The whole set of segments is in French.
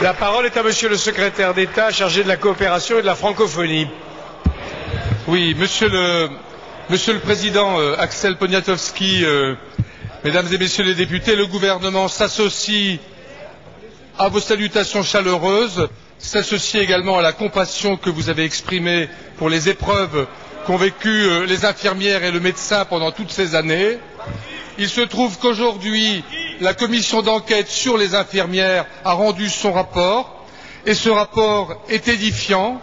La parole est à Monsieur le secrétaire d'État chargé de la coopération et de la francophonie. Oui, Monsieur le Président Axel Poniatowski, Mesdames et Messieurs les députés, le gouvernement s'associe à vos salutations chaleureuses, s'associe également à la compassion que vous avez exprimée pour les épreuves qu'ont vécues les infirmières et le médecin pendant toutes ces années. Il se trouve qu'aujourd'hui, la commission d'enquête sur les infirmières a rendu son rapport, et ce rapport est édifiant.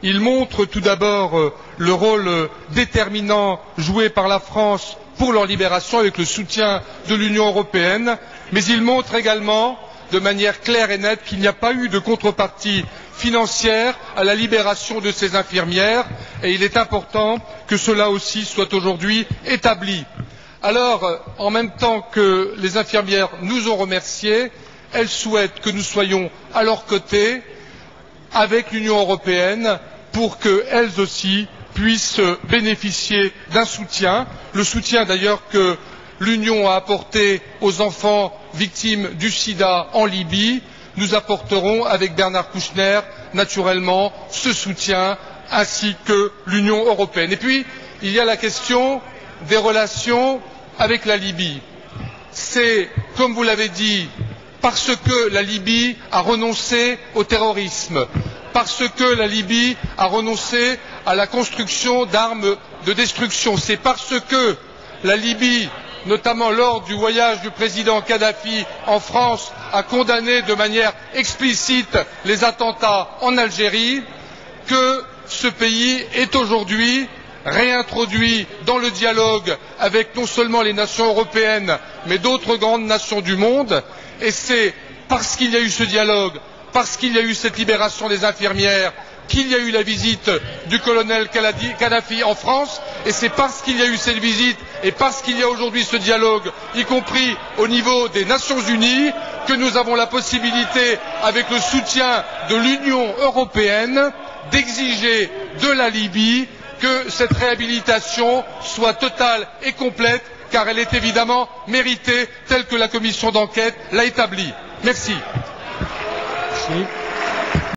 Il montre tout d'abord le rôle déterminant joué par la France pour leur libération avec le soutien de l'Union européenne, mais il montre également de manière claire et nette qu'il n'y a pas eu de contrepartie financière à la libération de ces infirmières, et il est important que cela aussi soit aujourd'hui établi. Alors, en même temps que les infirmières nous ont remerciés, elles souhaitent que nous soyons à leur côté avec l'Union européenne pour qu'elles aussi puissent bénéficier d'un soutien, le soutien d'ailleurs que l'Union a apporté aux enfants victimes du sida en Libye. Nous apporterons avec Bernard Kouchner naturellement ce soutien ainsi que l'Union européenne. Et puis, il y a la question des relations avec la Libye. C'est, comme vous l'avez dit, parce que la Libye a renoncé au terrorisme, parce que la Libye a renoncé à la construction d'armes de destruction, c'est parce que la Libye, notamment lors du voyage du président Kadhafi en France, a condamné de manière explicite les attentats en Algérie, que ce pays est aujourd'hui réintroduit dans le dialogue avec non seulement les nations européennes, mais d'autres grandes nations du monde, et c'est parce qu'il y a eu ce dialogue, parce qu'il y a eu cette libération des infirmières, qu'il y a eu la visite du colonel Kadhafi en France, et c'est parce qu'il y a eu cette visite et parce qu'il y a aujourd'hui ce dialogue, y compris au niveau des Nations Unies, que nous avons la possibilité, avec le soutien de l'Union européenne, d'exiger de la Libye que cette réhabilitation soit totale et complète, car elle est évidemment méritée, telle que la commission d'enquête l'a établie. Merci. Merci.